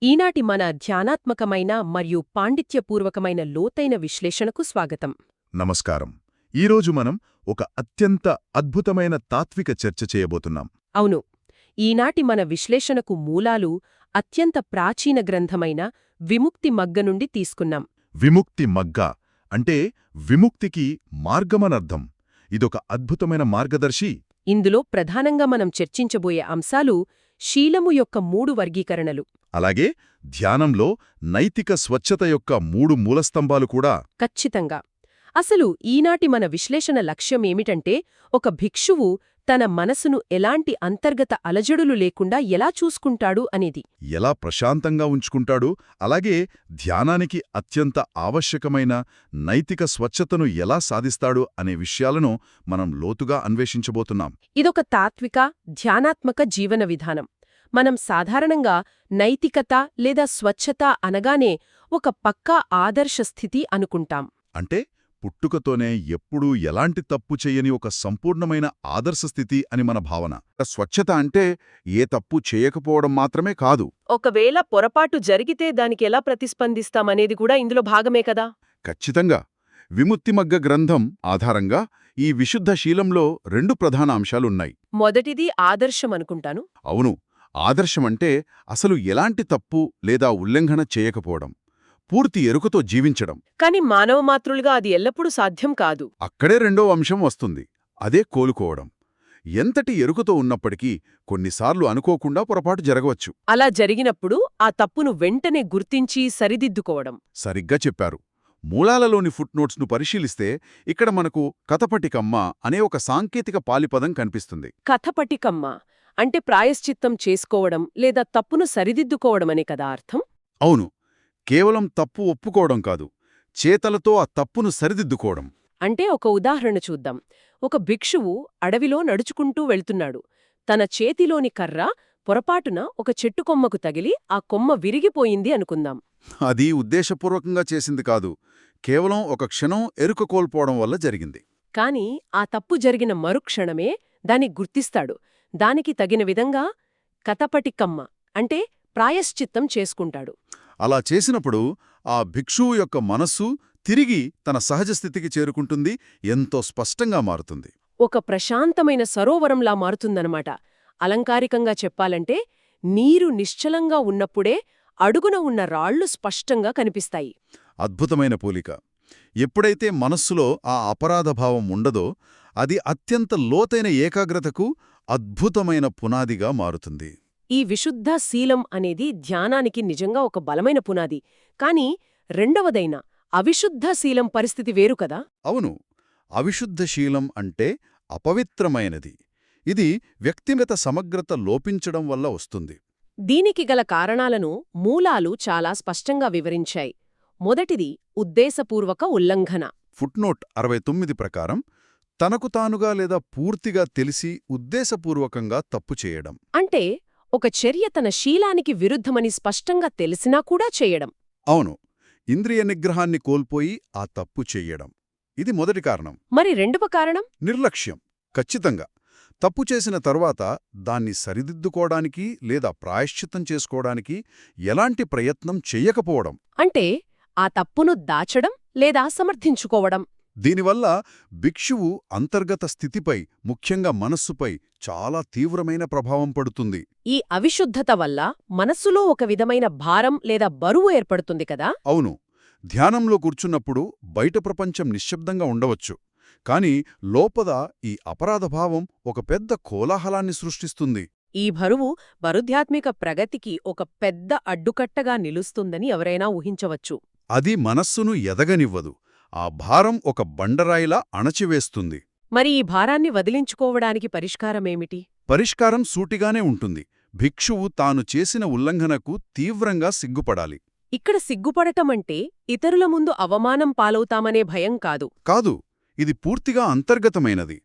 ఈనాటి మన ధ్యానాత్మకమైన మరియు పాండిత్యపూర్వకమైన లోతైన విశ్లేషణకు స్వాగతం. నమస్కారం. ఈరోజు మనం ఒక అత్యంత అద్భుతమైన తాత్విక చర్చ చేయబోతున్నాం. అవును, ఈనాటి మన విశ్లేషణకు మూలాలు అత్యంత ప్రాచీన గ్రంథమైన విముక్తి మగ్గ నుండి తీసుకున్నాం. విముక్తి మగ్గ అంటే విముక్తికి మార్గమనర్థం. ఇదొక అద్భుతమైన మార్గదర్శి. ఇందులో ప్రధానంగా మనం చర్చించబోయే అంశాలు శీలము యొక్క 3 వర్గీకరణలు. అలాగే ధ్యానంలో నైతిక స్వచ్ఛత యొక్క 3 మూలస్తంభాలు కూడా. ఖచ్చితంగా. అసలు ఈనాటి మన విశ్లేషణ లక్ష్యమేమిటంటే, ఒక భిక్షువు తన మనసును ఎలాంటి అంతర్గత అలజడులు లేకుండా ఎలా చూసుకుంటాడు అనేది. ఎలా ప్రశాంతంగా ఉంచుకుంటాడు, అలాగే ధ్యానానికి అత్యంత ఆవశ్యకమైన నైతిక స్వచ్ఛతను ఎలా సాధిస్తాడు అనే విషయాలను మనం లోతుగా అన్వేషించబోతున్నాం. ఇదొక తాత్విక, ధ్యానాత్మక జీవన విధానం. మనం సాధారణంగా నైతికత లేదా స్వచ్ఛత అనగానే ఒక పక్కా ఆదర్శ స్థితి అనుకుంటాం. అంటే పుట్టుకతోనే ఎప్పుడూ ఎలాంటి తప్పు చెయ్యని ఒక సంపూర్ణమైన ఆదర్శ స్థితి అని మన భావన. స్వచ్ఛత అంటే ఏ తప్పు చేయకపోవడం మాత్రమే కాదు. ఒకవేళ పొరపాటు జరిగితే దానికి ఎలా ప్రతిస్పందిస్తామనేది కూడా ఇందులో భాగమే కదా. ఖచ్చితంగా. విముక్తిమగ్గ గ్రంథం ఆధారంగా ఈ విశుద్ధ శీలంలో 2 ప్రధాన అంశాలున్నాయి. మొదటిది ఆదర్శం అనుకుంటాను. అవును, ఆదర్శమంటే అసలు ఎలాంటి తప్పు లేదా ఉల్లంఘన చేయకపోవడం, పూర్తి ఎరుకతో జీవించడం. కాని మానవమాతృలుగా అది ఎల్లప్పుడూ సాధ్యం కాదు. అక్కడే రెండో అంశం వస్తుంది, అదే కోలుకోవడం. ఎంతటి ఎరుకతో ఉన్నప్పటికీ కొన్నిసార్లు అనుకోకుండా పొరపాటు జరగవచ్చు. అలా జరిగినప్పుడు ఆ తప్పును వెంటనే గుర్తించి సరిదిద్దుకోవడం. సరిగ్గా చెప్పారు. మూలాలలోని ఫుట్నోట్స్ను పరిశీలిస్తే ఇక్కడ మనకు కథపటికమ్మ అనే ఒక సాంకేతిక పాలిపదం కనిపిస్తుంది. కథపటికమ్మ అంటే ప్రాయశ్చిత్తం చేసుకోవడం లేదా తప్పును సరిదిద్దుకోవడమనే కదా అర్థం? అవును, కేవలం తప్పు ఒప్పుకోవడం కాదు, చేతలతో ఆ తప్పును సరిదిద్దుకోవడం. అంటే ఒక ఉదాహరణ చూద్దాం. ఒక భిక్షువు అడవిలో నడుచుకుంటూ వెళ్తున్నాడు. తన చేతిలోని కర్ర పొరపాటున ఒక చెట్టు కొమ్మకు తగిలి ఆ కొమ్మ విరిగిపోయింది అనుకుందాం. అది ఉద్దేశపూర్వకంగా చేసింది కాదు, కేవలం ఒక క్షణం ఎరుక కోల్పోవడం వల్ల జరిగింది. కాని ఆ తప్పు జరిగిన మరుక్షణమే దాన్ని గుర్తిస్తాడు. దానికి తగిన విధంగా కథపటికమ్మ అంటే ప్రాయశ్చిత్తం చేసుకుంటాడు. అలా చేసినప్పుడు ఆ భిక్షువు యొక్క మనస్సు తిరిగి తన సహజస్థితికి చేరుకుంటుంది, ఎంతో స్పష్టంగా మారుతుంది. ఒక ప్రశాంతమైన సరోవరంలా మారుతుందనమాట. అలంకారికంగా చెప్పాలంటే నీరు నిశ్చలంగా ఉన్నప్పుడే అడుగున ఉన్న రాళ్లు స్పష్టంగా కనిపిస్తాయి. అద్భుతమైన పోలిక. ఎప్పుడైతే మనస్సులో ఆ అపరాధభావం ఉండదో అది అత్యంత లోతైన ఏకాగ్రతకు అద్భుతమైన పునాదిగా మారుతుంది. ఈ విశుద్ధ శీలం అనేది ధ్యానానికి నిజంగా ఒక బలమైన పునాది. కాని రెండవదైన అవిశుద్ధ శీలం పరిస్థితి వేరు కదా. అవును, అవిశుద్ధ శీలం అంటే అపవిత్రమైనది. ఇది వ్యక్తిగత సమగ్రత లోపించడం వల్ల వస్తుంది. దీనికి గల కారణాలను మూలాలు చాలా స్పష్టంగా వివరించాయి. మొదటిది ఉద్దేశపూర్వక ఉల్లంఘన. ఫుట్నోట్ 69 ప్రకారం తనకు తానుగా లేదా పూర్తిగా తెలిసి ఉద్దేశపూర్వకంగా తప్పు చేయడం. అంటే ఒక చర్య తన శీలానికి విరుద్ధమని స్పష్టంగా తెలిసినా కూడా చేయడం. అవును, ఇంద్రియ నిగ్రహాన్ని కోల్పోయి ఆ తప్పు చెయ్యడం. ఇది మొదటి కారణం. మరి రెండవ కారణం? నిర్లక్ష్యం. ఖచ్చితంగా. తప్పు చేసిన తరువాత దాన్ని సరిదిద్దుకోవడానికి లేదా ప్రాయశ్చిత్తం చేసుకోవడానికి ఎలాంటి ప్రయత్నం చెయ్యకపోవడం. అంటే ఆ తప్పును దాచడం లేదా సమర్థించుకోవడం. దీనివల్ల భిక్షువు అంతర్గత స్థితిపై, ముఖ్యంగా మనస్సుపై చాలా తీవ్రమైన ప్రభావం పడుతుంది. ఈ అవిశుద్ధత వల్ల మనస్సులో ఒక విధమైన భారం లేదా బరువు ఏర్పడుతుంది కదా. అవును, ధ్యానంలో కూర్చున్నప్పుడు బయట ప్రపంచం నిశ్శబ్దంగా ఉండవచ్చు, కాని లోపల ఈ అపరాధభావం ఒక పెద్ద కోలాహలాన్ని సృష్టిస్తుంది. ఈ బరువు బరుధ్యాత్మిక ప్రగతికి ఒక పెద్ద అడ్డుకట్టగా నిలుస్తుందని ఎవరైనా ఊహించవచ్చు. అది మనస్సును ఎదగనివ్వదు, ఆ భారం ఒక బండరాయిలా అణచివేస్తుంది. మరి ఈ భారాన్ని వదిలించుకోవడానికి పరిష్కారమేమిటి? పరిష్కారం సూటిగానే ఉంటుంది. భిక్షువు తాను చేసిన ఉల్లంఘనకు తీవ్రంగా సిగ్గుపడాలి. ఇక్కడ సిగ్గుపడటమంటే ఇతరుల ముందు అవమానం పాలవుతామనే భయం కాదు. కాదు, ఇది పూర్తిగా అంతర్గతమైనది.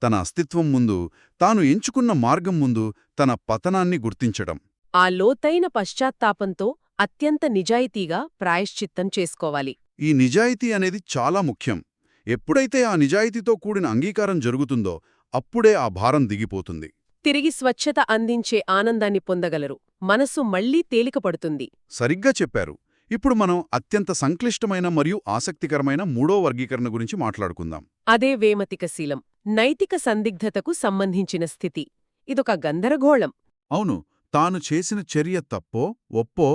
తన అస్తిత్వం ముందు, తాను ఎంచుకున్న మార్గం ముందు తన పతనాన్ని గుర్తించడం. ఆ లోతైన పశ్చాత్తాపంతో అత్యంత నిజాయితీగా ప్రాయశ్చిత్తం చేసుకోవాలి. ఈ నిజాయితీ అనేది చాలా ముఖ్యం. ఎప్పుడైతే ఆ నిజాయితీతో కూడిన అంగీకారం జరుగుతుందో అప్పుడే ఆ భారం దిగిపోతుంది. తిరిగి స్వచ్ఛత అందించే ఆనందాన్ని పొందగలరు. మనసు మళ్లీ తేలికపడుతుంది. సరిగ్గా చెప్పారు. ఇప్పుడు మనం అత్యంత సంక్లిష్టమైన మరియు ఆసక్తికరమైన మూడో వర్గీకరణ గురించి మాట్లాడుకుందాం. అదే వేమతిక శీలం, నైతిక సందిగ్ధతకు సంబంధించిన స్థితి. ఇదొక గందరగోళం. అవును, తాను చేసిన చర్య తప్పో ఒప్పో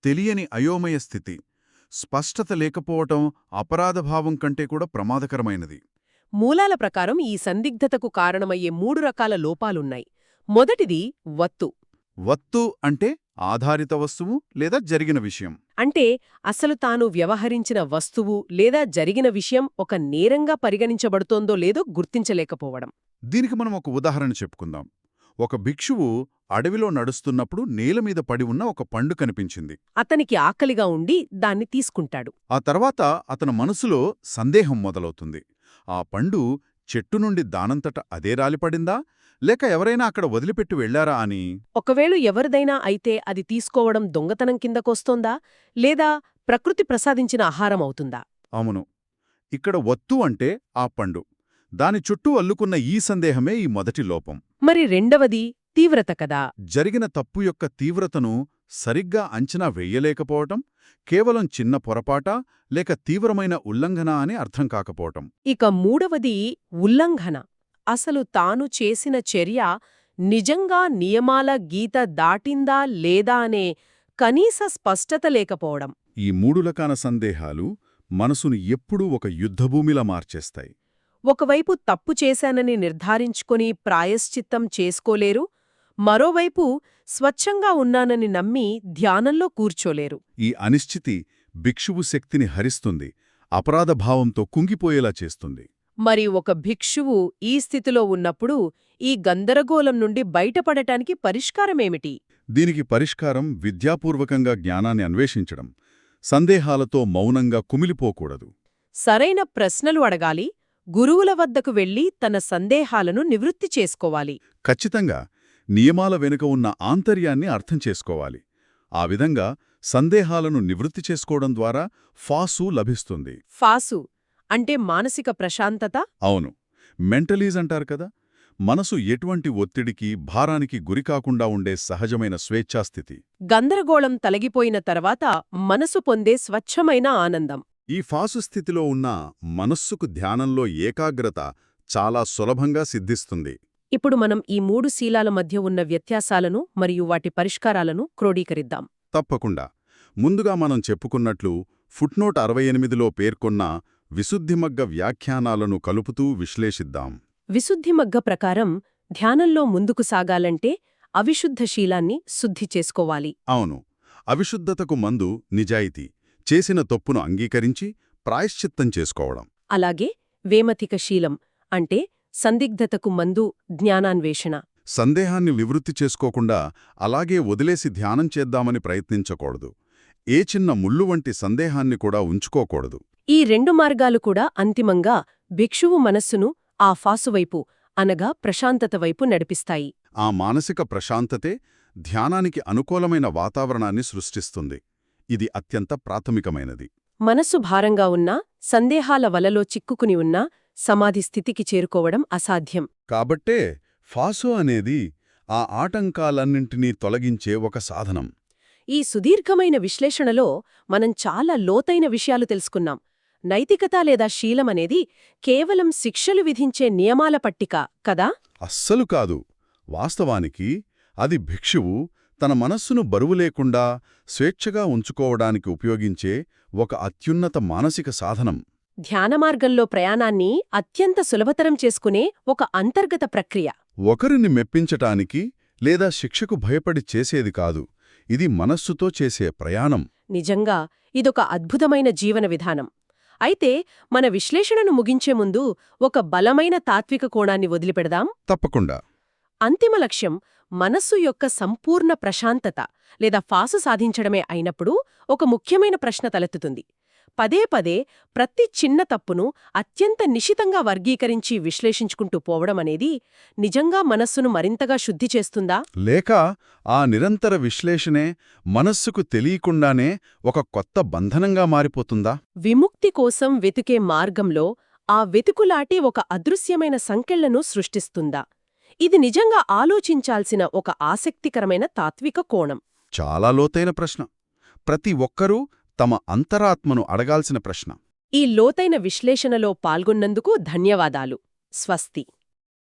తెలియని అయోమయ స్థితి. స్పష్టత లేకపోవటం అపరాధభావం కంటే కూడా ప్రమాదకరమైనది. మూలాల ప్రకారం ఈ సందిగ్ధతకు కారణమయ్యే 3 రకాల లోపాలున్నాయి. మొదటిది వత్తు. వత్తు అంటే ఆధారిత వస్తువు లేదా జరిగిన విషయం. అంటే అసలు తాను వ్యవహరించిన వస్తువు లేదా జరిగిన విషయం ఒక నేరంగా పరిగణించబడుతోందో లేదో గుర్తించలేకపోవడం. దీనికి మనం ఒక ఉదాహరణ చెప్పుకుందాం. ఒక భిక్షువు అడవిలో నడుస్తున్నప్పుడు నేలమీద పడి ఉన్న ఒక పండు కనిపించింది. అతనికి ఆకలిగా ఉండి దాన్ని తీసుకుంటాడు. ఆ తర్వాత అతని మనసులో సందేహం మొదలవుతుంది. ఆ పండు చెట్టు నుండి దానంతట అదే రాలిపడిందా లేక ఎవరైనా అక్కడ వదిలిపెట్టి వెళ్లారా అని. ఒకవేళ ఎవరిదైనా అయితే అది తీసుకోవడం దొంగతనం కిందకొస్తోందా లేదా ప్రకృతి ప్రసాదించిన ఆహారం అవుతుందా? అవును, ఇక్కడ వత్తు అంటే ఆ పండు. దాని చుట్టూ అల్లుకున్న ఈ సందేహమే ఈ మొదటి లోపం. మరి రెండవది తీవ్రత కదా. జరిగిన తప్పు యొక్క తీవ్రతను సరిగ్గా అంచనా వెయ్యలేకపోవటం, కేవలం చిన్న పొరపాటా లేక తీవ్రమైన ఉల్లంఘన అని అర్థం కాకపోవటం. ఇక మూడవది ఉల్లంఘన. అసలు తాను చేసిన చర్య నిజంగా నియమాల గీత దాటిందా లేదా అనే కనీస స్పష్టత లేకపోవడం. ఈ 3 రకాల సందేహాలు మనసును ఎప్పుడూ ఒక యుద్ధభూమిలా మార్చేస్తాయి. ఒకవైపు తప్పు చేశానని నిర్ధారించుకొని ప్రాయశ్చిత్తం చేసుకోలేరు, మరోవైపు స్వచ్ఛంగా ఉన్నానని నమ్మి ధ్యానంలో కూర్చోలేరు. ఈ అనిశ్చితి భిక్షువు శక్తిని హరిస్తుంది, అపరాధభావంతో కుంగిపోయేలా చేస్తుంది. మరి ఒక భిక్షువు ఈ స్థితిలో ఉన్నప్పుడు ఈ గందరగోళం నుండి బయటపడటానికి పరిష్కారమేమిటి? దీనికి పరిష్కారం విద్యాపూర్వకంగా జ్ఞానాన్ని అన్వేషించడం. సందేహాలతో మౌనంగా కుమిలిపోకూడదు. సరైన ప్రశ్నలు అడగాలి, గురువుల వద్దకు వెళ్లి తన సందేహాలను నివృత్తి చేసుకోవాలి. ఖచ్చితంగా నియమాల వెనుక ఉన్న ఆంతర్యాన్ని అర్థం చేసుకోవాలి. ఆ విధంగా సందేహాలను నివృత్తి చేసుకోవడం ద్వారా ఫాసు లభిస్తుంది. ఫాసు అంటే మానసిక ప్రశాంతత. అవును, మెంటలీజ్ అంటారు కదా, మనసు ఎటువంటి ఒత్తిడికి భారానికి గురికాకుండా ఉండే సహజమైన స్వేచ్ఛాస్థితి. గందరగోళం తొలగిపోయిన తర్వాత మనసు పొందే స్వచ్ఛమైన ఆనందం. ఈ ఫాసు స్థితిలో ఉన్న మనస్సుకు ధ్యానంలో ఏకాగ్రత చాలా సులభంగా సిద్ధిస్తుంది. ఇప్పుడు మనం ఈ 3 శీలాల మధ్య ఉన్న వ్యత్యాసాలను మరియు వాటి పరిష్కారాలను క్రోడీకరిద్దాం. తప్పకుండా. ముందుగా మనం చెప్పుకున్నట్లు ఫుట్నోట్ 68లో పేర్కొన్న విశుద్ధిమగ్గ వ్యాఖ్యానాలను కలుపుతూ విశ్లేషిద్దాం. విశుద్ధిమగ్గ ప్రకారం ధ్యానంలో ముందుకు సాగాలంటే అవిశుద్ధ శీలాన్ని శుద్ధి చేసుకోవాలి. అవును, అవిశుద్ధతకు మందు నిజాయితీ, చేసిన తప్పును అంగీకరించి ప్రాయశ్చిత్తం చేసుకోవడం. అలాగే వేమతిక శీలం అంటే సందిగ్ధతకు మందు జ్ఞానాన్వేషణ. సందేహాన్ని నివృత్తి చేసుకోకుండా అలాగే వదిలేసి ధ్యానం చేద్దామని ప్రయత్నించకూడదు. ఏ చిన్న ముళ్ళు వంటి సందేహాన్ని కూడా ఉంచుకోకూడదు. ఈ 2 మార్గాలు కూడా అంతిమంగా భిక్షువు మనస్సును ఆ ఫాసువైపు అనగా ప్రశాంతత వైపు నడిపిస్తాయి. ఆ మానసిక ప్రశాంతతే ధ్యానానికి అనుకూలమైన వాతావరణాన్ని సృష్టిస్తుంది. ఇది అత్యంత ప్రాథమికమైనది. మనసు భారంగా ఉన్నా, సందేహాల వలలో చిక్కుకుని ఉన్నా సమాధి స్థితికి చేరుకోవడం అసాధ్యం. కాబట్టే ఫాసో అనేది ఆ ఆటంకాలన్నింటినీ తొలగించే ఒక సాధనం. ఈ సుదీర్ఘమైన విశ్లేషణలో మనం చాలా లోతైన విషయాలు తెలుసుకున్నాం. నైతికత లేదా శీలమనేది కేవలం శిక్షలు విధించే నియమాల పట్టిక కదా? అస్సలు కాదు. వాస్తవానికి అది భిక్షువు తన మనస్సును బరువు లేకుండా స్వేచ్ఛగా ఉంచుకోవడానికి ఉపయోగించే ఒక అత్యున్నత మానసిక సాధనం. ధ్యానమార్గంలో ప్రయాణాన్ని అత్యంత సులభతరం చేసుకునే ఒక అంతర్గత ప్రక్రియ. ఒకరిని మెప్పించటానికి లేదా శిక్షకు భయపడి చేసేది కాదు. ఇది మనస్సుతో చేసే ప్రయాణం. నిజంగా ఇదొక అద్భుతమైన జీవన విధానం. అయితే మన విశ్లేషణను ముగించే ముందు ఒక బలమైన తాత్విక కోణాన్ని వదిలిపెడదాం. తప్పకుండా. అంతిమ లక్ష్యం మనస్సు యొక్క సంపూర్ణ ప్రశాంతత లేదా ఫాసు సాధించడమే అయినప్పుడు ఒక ముఖ్యమైన ప్రశ్న తలెత్తుతుంది. పదే పదే ప్రతి చిన్న తప్పును అత్యంత నిశితంగా వర్గీకరించి విశ్లేషించుకుంటూ పోవడమనేది నిజంగా మనస్సును మరింతగా శుద్ధి చేస్తుందా? లేక ఆ నిరంతర విశ్లేషణే మనస్సుకు తెలియకుండానే ఒక కొత్త బంధనంగా మారిపోతుందా? విముక్తి కోసం వెతికే మార్గంలో ఆ వెతుకులాటి ఒక అదృశ్యమైన సంకెళ్లను సృష్టిస్తుందా? ఇది నిజంగా ఆలోచించాల్సిన ఒక ఆసక్తికరమైన తాత్విక కోణం. చాలా లోతైన ప్రశ్న. ప్రతి ఒక్కరూ తమ అంతరాత్మను అడగాల్సిన ప్రశ్న. ఈ లోతైన విశ్లేషణలో పాల్గొన్నందుకు ధన్యవాదాలు. స్వస్తి.